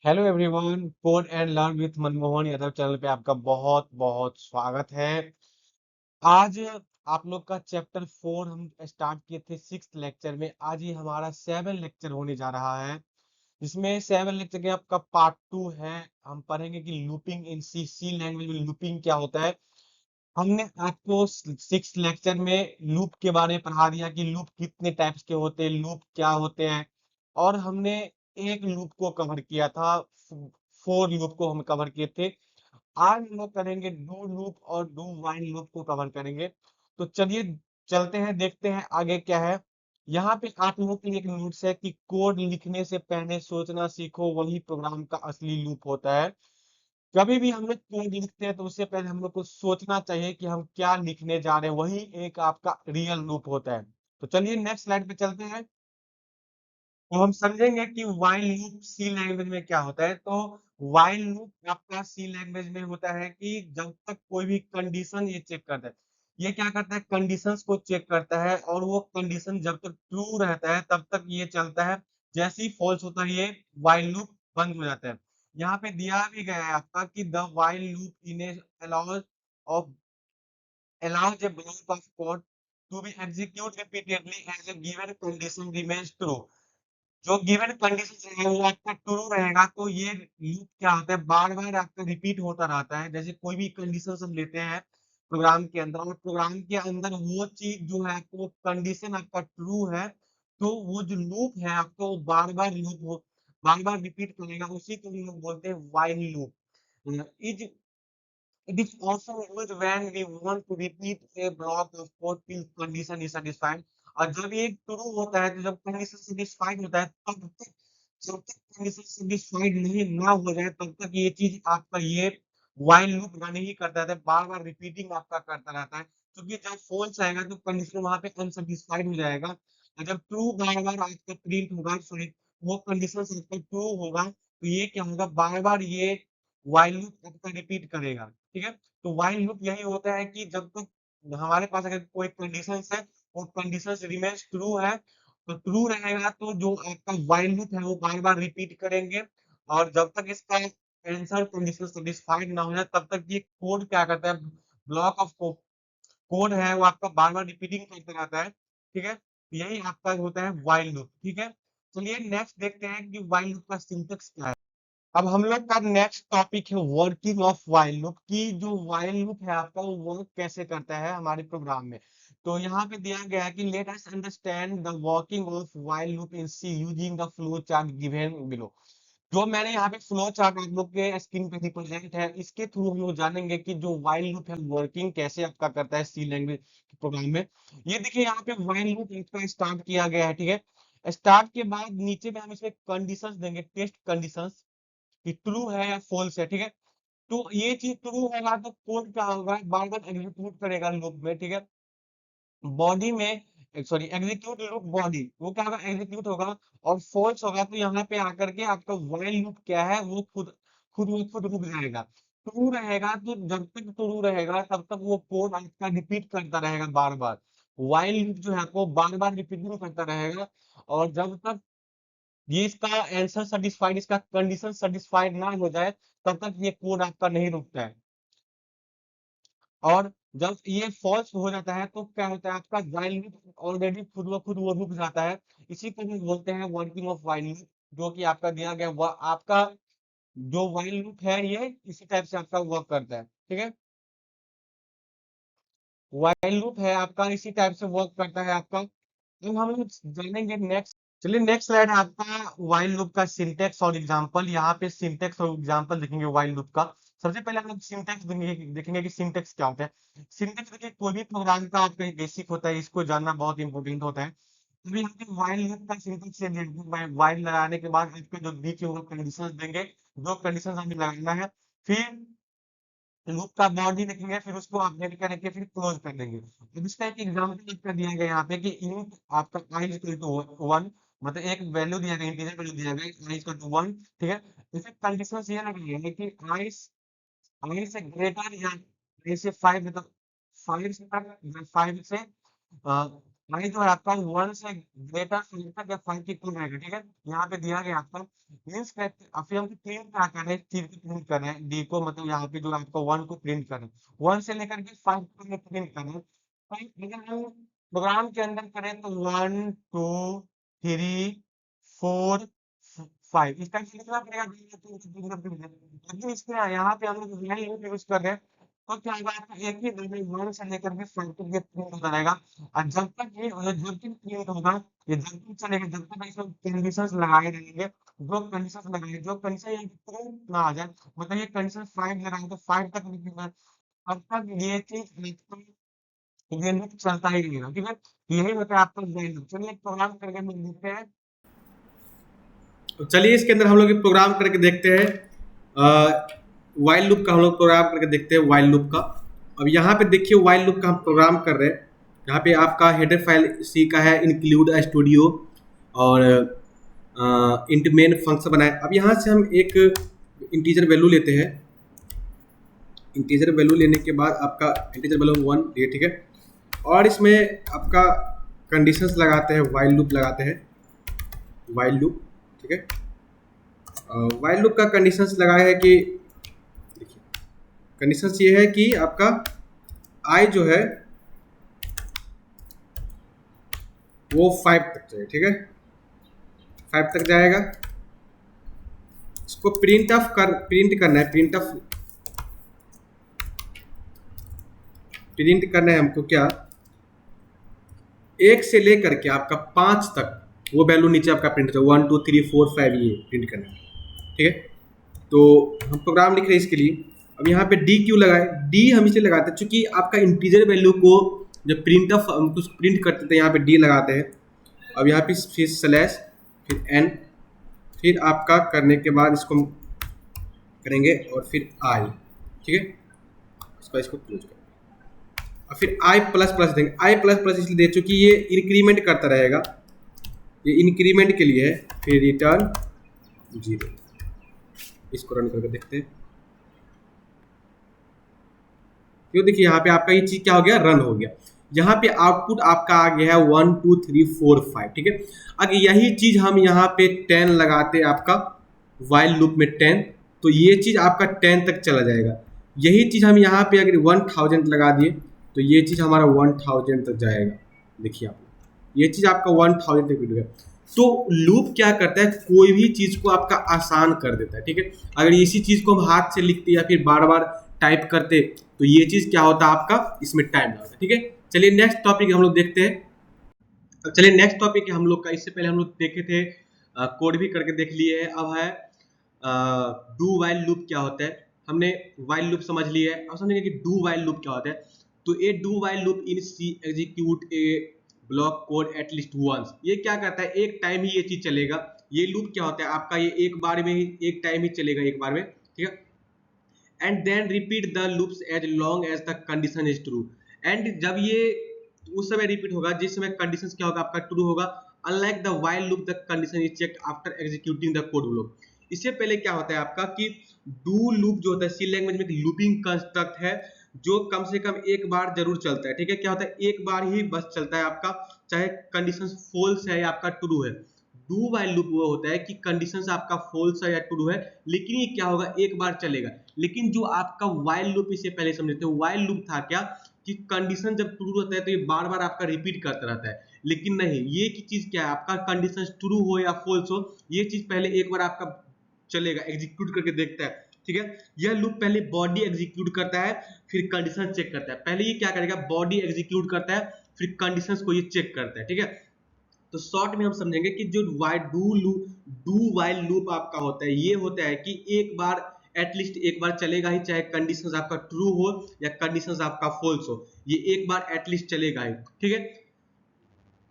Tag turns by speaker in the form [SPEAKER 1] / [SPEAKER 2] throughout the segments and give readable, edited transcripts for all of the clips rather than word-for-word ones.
[SPEAKER 1] Hello everyone, code and learn with Manmohan Yadav channel पे आपका बहुत बहुत स्वागत है। आज आप लोग का चैप्टर 4 हम स्टार्ट किए थे 6th लेक्चर में। आज ये हमारा 7 लेक्चर होने जा रहा है, जिसमें 7 लेक्चर के आपका पार्ट 2 है। हम पढ़ेंगे कि लूपिंग इन सी सी लैंग्वेज में लूपिंग क्या होता है। हमने आपको 6th लेक्चर में लूप के बारे में पढ़ा दिया कि लूप कितने टाइप्स के होते हैं, लूप क्या होते हैं। और हमने एक लूप को कवर किया था, 4 लूप को हम कवर किए थे। आज हम लोग करेंगे डू लूप और डू व्हाइल लूप को कवर करेंगे। तो चलिए चलते हैं, देखते हैं आगे क्या है। यहाँ पे आप लोगों के लिए एक नोट्स है कि कोड लिखने से पहले सोचना सीखो, वही प्रोग्राम का असली लूप होता है। कभी भी हम लोग कोड लिखते हैं तो उससे पहले हम लोग को सोचना चाहिए कि हम क्या लिखने जा रहे हैं, वही एक आपका रियल लूप होता है। तो चलिए नेक्स्ट स्लाइड पे चलते हैं। तो हम समझेंगे कि व्हाइल लूप सी लैंग्वेज में क्या होता है। तो व्हाइल लूप आपका सी लैंग्वेज में होता है कि जब तक कोई भी कंडीशन ये चेक करता है, ये क्या करता है, कंडीशंस को चेक करता है, और वो कंडीशन जब तक ट्रू रहता है तब तक ये चलता है। जैसे ही फॉल्स होता है ये व्हाइल लूप बंद हो जाता है। यहाँ पे दिया भी गया है आपका कि the while loop in A allows of allows a block of code to be executed repeatedly as a given condition remains true। जो गिवन कंडीशन है वो आपका ट्रू रहेगा तो ये लूप क्या होता है, बार बार आपका रिपीट होता रहता है। जैसे कोई भी कंडीशन हम लेते हैं प्रोग्राम के अंदर, और प्रोग्राम के अंदर वो चीज जो है आपको कंडीशन आपका ट्रू है, तो वो जो लूप है आपका वो बार बार लूप हो, बार बार रिपीट करेगा। उसी को हम लोग बोलते हैं while loop. Is It is also used when we want to repeat a block of code till condition is satisfied। और जब ये true होता है, तो जब कंडीशन सेटिस्फाइड होता है तब तक, जब तक कंडीशन सेटिस्फाइड नहीं ना हो जाए तब तक ये चीज आपका ये while लूप रन ही करता रहता है, बार बार रिपीटिंग आपका करता रहता है। क्योंकि जब फॉल्स आएगा तो कंडीशन वहां पे अनसेटिस्फाइड हो जाएगा, और जब ट्रू बार बार आपका प्रिंट होगा, सॉरी वो कंडीशन आपका ट्रू होगा, तो ये क्या होगा, बार बार ये while लूप आपका रिपीट करेगा। ठीक है, तो व्हाइल लूप यही होता है कि जब तक हमारे पास अगर कोई कंडीशंस है, वो कंडीशंस रिमेंस ट्रू है, तो ट्रू रहेगा तो जो आपका व्हाइल लूप है वो बार बार रिपीट करेंगे। और जब तक इसका आंसर कंडीशन सेटिस्फाइड ना हो जाए तब तक ये कोड क्या करता है, ब्लॉक ऑफ कोड है वो आपका बार बार रिपीटिंग करता रहता है। ठीक है, यही आपका होता है व्हाइल लूप। ठीक है, चलिए नेक्स्ट देखते हैं कि व्हाइल लूप का सिंटेक्स क्या है। अब हम लोग का नेक्स्ट टॉपिक है वर्किंग ऑफ व्हाइल लूप की। जो व्हाइल लूप है आपका वो वर्क कैसे करता है हमारे प्रोग्राम में। तो यहाँ पे दिया गया है कि let us understand the working of while loop in C using the flow chart given below. जो मैंने यहाँ पे फ्लो चार्ट आप लोग के स्क्रीन पे रिप्रेजेंट है, इसके थ्रू हम लोग जानेंगे कि जो व्हाइल लूप है वर्किंग कैसे आपका करता है सी लैंग्वेज प्रोग्राम में। ये देखिए यहाँ पे व्हाइल लूप आपका स्टार्ट किया गया है। ठीक है, स्टार्ट के बाद नीचे में हम इसमें कंडीशंस देंगे, टेस्ट कंडीशंस कि ट्रू है या फॉल्स है। ठीक है, तो ये चीज ट्रू होगा तो कोड क्या होगा, बार बार एग्जीक्यूट करेगा लूप में। ठीक है, बॉडी में, सॉरी एग्जीक्यूट लूप बॉडी, वो क्या होगा, एग्जीक्यूट होगा। और फॉल्स होगा तो यहाँ पे आकर के आपका व्हाइल लूप क्या है, वो खुद रुक जाएगा। ट्रू रहेगा तो जब तक ट्रू रहेगा तब तक वो कोड आपका रिपीट करता रहेगा बार बार। व्हाइल लूप जो है आपको बार बार रिपीटिंग करता रहेगा, और जब तक ये इसका आंसर सेटिस्फाइड, इसका कंडीशन सेटिस्फाइड ना हो जाए तब तक ये कोड आपका नहीं रुकता है। और जब ये फॉल्स हो जाता है तो क्या होता है, आपका व्हाइल लूप ऑलरेडी खुद ब खुद वो रुक जाता है। इसी को हम बोलते हैं वर्किंग ऑफ व्हाइल लूप, जो कि आपका दिया गया वह आपका जो व्हाइल लूप है ये इसी टाइप से आपका वर्क करता है। ठीक है, व्हाइल लूप है आपका इसी टाइप से वर्क करता है आपका। अब हम लोग जानेंगे नेक्स्ट। चलिए नेक्स्ट स्लाइड है आपका व्हाइल लूप का सिंटेक्स और एग्जांपल। यहाँ पे सिंटेक्स और एग्जांपल देखेंगे व्हाइल लूप का। सबसे पहले हम लोग सिंटेक्स देखेंगे कि सिंटेक्स क्या होता है। सिंटेक्स देखिए कोई भी प्रोग्राम का आपका बेसिक होता है, इसको जानना बहुत इंपॉर्टेंट होता है। अभी हम लोग व्हाइल लूप का सिंटेक्स से व्हाइल लगाने के बाद आपके जो बीच में वो कंडीशंस देंगे, दो कंडीशंस हमें लगाना है। फिर लूप का बॉडी लिखेंगे, फिर उसको अपडेट करके फिर क्लोज कर देंगे। अब इसका एक एग्जांपल आपका दिया गया यहाँ पे कि इंट आपका i इक्वल टू 1, मतलब एक वैल्यू दिया गया, इंटीजर वैल्यू दिया गया i इक्वल टू 1। ठीक है, इसमें कंडीशंस ये लगानी है कि i से ग्रेटर या i से 5, मतलब 5 से तक, 5 से आई जो है आपका 1 से ग्रेटर 5 तक या 5 के इक्वल रहेगा, ठीक है। यहाँ पे दिया गया आपका मीन्स अब फिर हमको प्रिंट क्या कर रहे हैं, चीज को प्रिंट कर रहे हैं, डी को, मतलब यहाँ पे जो आपका 1 को प्रिंट कर रहे हैं, 1 से लेकर के 5 तक में प्रिंट कर रहे हैं। तो अगर हम प्रोग्राम के अंदर करें तो 1 2 3 4 5 इस टाइप से लिखना पड़ेगा, लेकिन इसमें यहाँ पे हम लोग नई यूज कर रहे हैं, तो क्या होगा आपका एक ही डबल 1 से लेकर के 5 तक ये प्रिंट होता रहेगा। और जब तक प्रिंट होगा, ये जब तक चलेगा, जब तक इसमें कंडीशंस लगाए रहेंगे, जो कंडीशन यहाँ पे प्रिंट ना आ जाए, मतलब ये कंडीशन 5 लगाए तो 5 तक लिखेगा, तब तक ये चीज ये लूप चलता ही रहेगा, ठीक है। यही होता है आपका व्हाइल लूप। चलिए एक प्रोग्राम करके हम लोग देखते हैं।
[SPEAKER 2] तो चलिए इसके अंदर हम लोग प्रोग्राम करके देखते हैं। वाइल लूप का हम लोग प्रोग्राम करके देखते हैं वाइल लूप का। अब यहाँ पे देखिए वाइल लूप का हम प्रोग्राम कर रहे हैं। यहाँ पे आपका हेडर फाइल सी का है इंक्लूड स्टूडियो और इंट मेन फंक्शन बनाए। अब यहाँ से हम एक इंटीजर वैल्यू लेते हैं। इंटीजर वैल्यू लेने के बाद आपका इंटीजर वैल्यू 1 ये ठीक है, और इसमें आपका कंडीशंस लगाते हैं, वाइल लूप लगाते हैं, वाइल लूप ठीक है। वाइल लूप का कंडीशंस लगाया है कि देखिए कंडीशंस ये है कि आपका आई जो है वो 5 तक जाए, ठीक है, 5 तक जाएगा। इसको प्रिंट करना है, प्रिंट करना है हमको क्या, 1 से लेकर के आपका 5 तक वो वैल्यू नीचे आपका प्रिंट हो, 1 2 3 4 5 ये प्रिंट करना है, ठीक है। तो हम प्रोग्राम लिख रहे हैं इसके लिए। अब यहाँ पे डी क्यों लगाए, डी हम इसलिए लगाते हैं क्योंकि आपका इंटीजर वैल्यू को जब हम कुछ प्रिंट करते थे यहाँ पे डी लगाते हैं। अब यहाँ पे फिर स्लैश फिर एन, फिर आपका करने के बाद इसको हम करेंगे और फिर आई, ठीक है, इसको क्लोज करेंगे और फिर आई प्लस प्लस देंगे। आई प्लस प्लस इसलिए दे चूंकि ये इंक्रीमेंट करता रहेगा, ये इंक्रीमेंट के लिए है। फिर रिटर्न 0, इसको रन करके देखते हैं। क्यों, देखिए यहाँ पे आपका ये चीज क्या हो गया, रन हो गया। यहाँ पे आउटपुट आपका आ गया है 1 2 3 4 5, ठीक है। अगर यही चीज हम यहाँ पे 10 लगाते आपका वाइल लूप में 10, तो ये चीज आपका 10 तक चला जाएगा। यही चीज हम यहाँ पे अगर 1000 लगा दिए तो ये चीज हमारा 1000 तक जाएगा। देखिए आप, ये चीज आपका 1000 तक मिलेगा। तो लूप क्या करता है, कोई भी चीज को आपका आसान कर देता है, ठीक है। अगर इसी चीज को हम हाथ से लिखते या फिर बार बार टाइप करते तो ये चीज क्या होता है आपका, इसमें टाइम लगता है, ठीक है। चलिए नेक्स्ट टॉपिक हम लोग देखते हैं। अब चलिए नेक्स्ट टॉपिक हम लोग का, इससे पहले हम लोग देखे थे कोड भी करके देख लिए है। अब है डू वाइल लूप क्या होता है। हमने वाइल लूप समझ लिया है, अब समझेंगे कि डू वाइल लूप क्या होता है। तो a do while loop in C execute a block code at least once. ये क्या करता है, एक टाइम ही ये चीज चलेगा। ये लूप क्या होता है आपका, ये एक बार में ही, एक टाइम ही चलेगा, एक बार में, ठीक है। And then repeat the loops as long as the condition is true. And जब ये उस समय रिपीट होगा जिस समय कंडीशन क्या होगा आपका, ट्रू होगा। Unlike the while loop the condition is checked after executing the code block. इससे पहले क्या होता है आपका कि डू लूप जो होता है सी लैंग्वेज में एक लूपिंग कंस्ट्रक्ट है जो कम से कम एक बार जरूर चलता है, ठीक है। क्या होता है, एक बार ही बस चलता है आपका, चाहे कंडीशन फॉल्स है या आपका ट्रू है। डू वाइल लूप वो होता है कि कंडीशंस आपका फॉल्स है या ट्रू है, लेकिन ये क्या होगा, एक बार चलेगा। लेकिन जो आपका वाइल लूप, इससे पहले समझे थे वाइल लूप था क्या कि कंडीशन जब ट्रू होता है तो ये बार बार आपका रिपीट करता रहता है। लेकिन नहीं, ये की चीज क्या है, आपका कंडीशन ट्रू हो या फॉल्स हो, ये चीज पहले एक बार आपका चलेगा, एग्जीक्यूट करके देखता है, ठीक है। यह लूप पहले बॉडी एग्जीक्यूट करता है फिर कंडीशन चेक करता है। पहले ये क्या करेगा, बॉडी एग्जीक्यूट करता है फिर कंडीशंस को ये चेक करता है, ठीक है। तो शॉर्ट में हम समझेंगे कि जो डू वाइल लूप आपका होता है, ये होता है कि एक बार एटलीस्ट एक बार चलेगा ही, चाहे कंडीशंस आपका ट्रू हो या कंडीशंस आपका फॉल्स हो, ये एक बार एटलीस्ट चलेगा ही, ठीक है।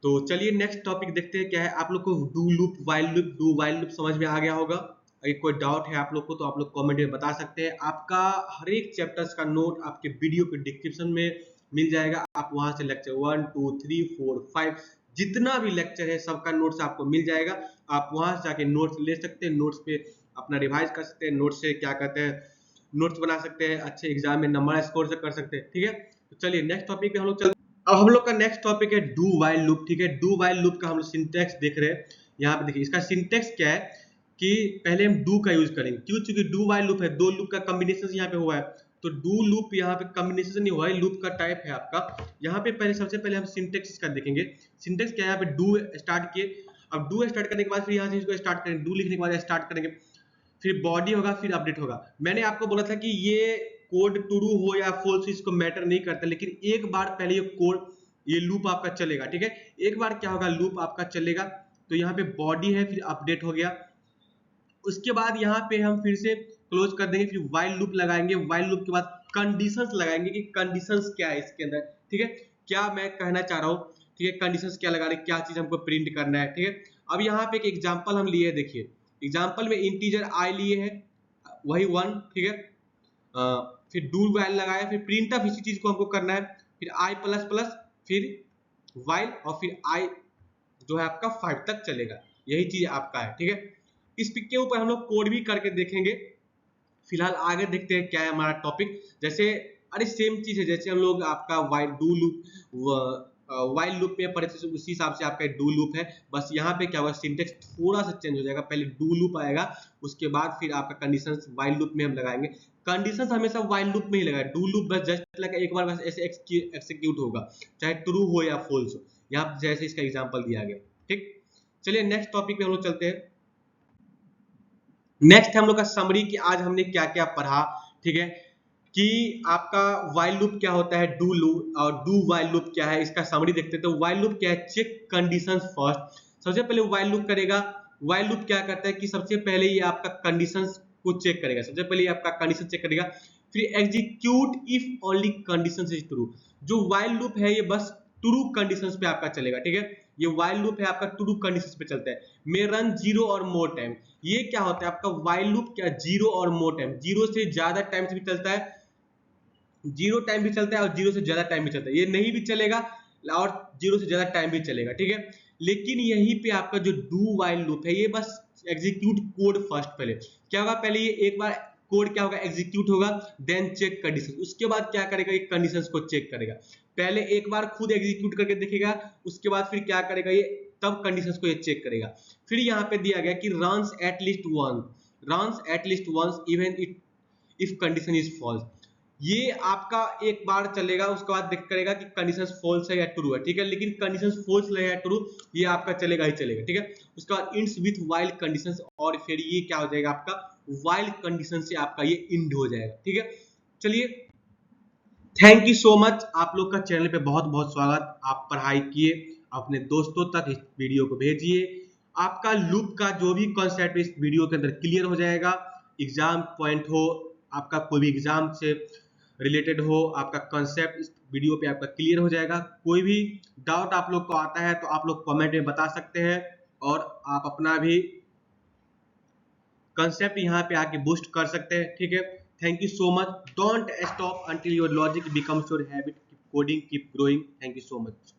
[SPEAKER 2] तो चलिए नेक्स्ट टॉपिक देखते हैं क्या है। आप लोग को डू वाइल लूप समझ में आ गया होगा। अगर कोई डाउट है आप लोग को तो आप लोग कमेंट में बता सकते हैं। आपका हर एक चैप्टर्स का नोट आपके वीडियो के डिस्क्रिप्शन में मिल जाएगा। आप वहां से लेक्चर 1 2 3 4 5 जितना भी लेक्चर है सबका नोट्स आपको मिल जाएगा। आप वहां से जाके नोट्स ले सकते हैं, नोट्स पे अपना रिवाइज कर सकते हैं, नोट्स से क्या कहते हैं, नोट्स बना सकते हैं, अच्छे एग्जाम में नंबर स्कोर से कर सकते हैं, ठीक है। तो चलिए नेक्स्ट टॉपिक पे हम लोग चलते हैं। अब हम लोग का नेक्स्ट टॉपिक है डू वाइल लूप, ठीक है। डू वाइल लूप का हम लोग सिंटेक्स देख रहे हैं। यहाँ पे देखिए इसका सिंटेक्स क्या है कि पहले हम डू का यूज करेंगे, क्यों? क्योंकि डू वाइल लूप है, दो लूप का कॉम्बिनेशन यहाँ पे हुआ है, तो डू लूप यहाँ पे कॉम्बिनेशन नहीं हुआ है, लूप का टाइप है आपका। यहाँ पे पहले सबसे पहले हम सिंटेक्स इसका देखेंगे। सिंटेक्स क्या है, यहाँ पे डू स्टार्ट किए, अब डू स्टार्ट करने के बाद फिर यहाँ से इसको स्टार्ट करेंगे, डू लिखने के बाद स्टार्ट करेंगे, फिर बॉडी होगा, फिर अपडेट होगा। मैंने आपको बोला था कि ये कोड ट्रू हो या फॉल्स इसको मैटर नहीं करता, लेकिन एक बार पहले ये कोड, ये लूप आपका चलेगा, ठीक है। एक बार क्या होगा, लूप आपका चलेगा, तो यहाँ पे बॉडी है, फिर अपडेट हो गया। उसके बाद यहाँ पे हम फिर से क्लोज कर देंगे, फिर वाइल लूप लगाएंगे। वाइल लूप के बाद कंडीशंस लगाएंगे कि कंडीशंस क्या है इसके अंदर, ठीक है, क्या मैं कहना चाह रहा हूँ, ठीक है, कंडीशंस क्या लगा रहे, क्या चीज हमको प्रिंट करना है, ठीक है। अब यहाँ पे एक एग्जांपल हम लिए, देखिए एग्जांपल में इंटीजर आई लिए है, वही 1, ठीक है। फिर डू वाइल लगाया, फिर प्रिंट ऑफ इसी चीज को हमको करना है, फिर आई प्लस प्लस, फिर वाइल, और फिर आई जो है आपका 5 तक चलेगा। यही चीज आपका है, ठीक है। इस पिक के ऊपर हम लोग कोड भी करके देखेंगे। फिलहाल आगे देखते हैं क्या है हमारा टॉपिक। जैसे अरे सेम चीज है, जैसे हम लोग आपका while do loop while loop में पढ़े थे, उसी हिसाब से आपका डू लूप है। बस यहाँ पे क्या होगा, सिंटेक्स थोड़ा सा चेंज हो जाएगा, पहले डू लूप आएगा, उसके बाद फिर आपका कंडीशंस वाइल लूप में हम लगाएंगे। कंडीशंस हमेशा वाइल लूप में ही लगाए, डू लूप बस जस्ट लगा एक बार बस ऐसे एक्सिक्यूट होगा, चाहे ट्रू हो या फॉल्स हो, यहाँ जैसे इसका एग्जाम्पल दिया गया, ठीक। चलिए नेक्स्ट टॉपिक पे हम लोग चलते हैं। नेक्स्ट हम लोग का समरी कि आज हमने क्या क्या पढ़ा, ठीक है, कि आपका वाइल लूप क्या होता है, डू लूप और डू वाइल लूप क्या है, इसका समरी देखते हैं। तो वाइल लूप क्या है, चेक कंडीशंस फर्स्ट। सबसे पहले वाइल लूप करेगा, वाइल लूप क्या करता है कि सबसे पहले ये आपका कंडीशंस को चेक करेगा, सबसे पहले ये आपका कंडीशन चेक करेगा, फिर execute if only conditions is true. जो वाइल लूप है ये बस ट्रू कंडीशंस पे आपका चलेगा, ठीक है। ये वाइल लूप है आपका ट्रू कंडीशंस पे चलता है। मे रन 0 और मोर टाइम, ये क्या होता है आपका वाइल लूप, क्या 0 और मोर टाइम, 0 से ज्यादा टाइम से भी चलता है, 0 टाइम भी चलता है और 0 से ज्यादा टाइम भी चलता है। ये नहीं भी चलेगा और 0 से ज्यादा टाइम भी चलेगा, ठीक है। लेकिन यहीं पे आपका जो डू वाइल लूप है ये बस एग्जीक्यूट कोड फर्स्ट, पहले क्या होगा, पहले ये एक बार कोड क्या होगा, एग्जीक्यूट होगा, देन चेक कंडीशन, उसके बाद क्या करेगा, ये कंडीशंस को चेक करेगा। पहले एक बार खुद एग्जीक्यूट करके देखेगा, उसके बाद फिर क्या करेगा ये, तब कंडीशंस को ये चेक करेगा। फिर यहाँ पे दिया गया कि runs at least once even if condition is false. ये आपका एक बार चलेगा, उसके बाद देख करेगा कि कंडीशंस फॉल्स है या ट्रू है, ठीक है। लेकिन कंडीशंस फॉल्स है या ट्रू ये आपका चलेगा ही चलेगा, ठीक है। उसके बाद इंड्स विथ वाइल कंडीशंस, और फिर ये क्या हो जाएगा आपका वाइल कंडीशन से आपका ये इंड हो जाएगा, ठीक है। चलिए थैंक यू सो मच, आप लोग का चैनल पे बहुत बहुत स्वागत। आप पढ़ाई किए, अपने दोस्तों तक इस वीडियो को भेजिए। आपका लूप का जो भी कॉन्सेप्ट इस वीडियो के अंदर क्लियर हो जाएगा। एग्जाम पॉइंट हो, आपका कोई भी एग्जाम से रिलेटेड हो, आपका कॉन्सेप्ट इस वीडियो पे आपका क्लियर हो जाएगा। कोई भी डाउट आप लोग को आता है तो आप लोग कमेंट में बता सकते हैं, और आप अपना भी कंसेप्ट यहाँ पे आके बूस्ट कर सकते हैं, ठीक है। Thank you so much, don't stop until your logic becomes your habit, keep coding, keep growing. Thank you so much.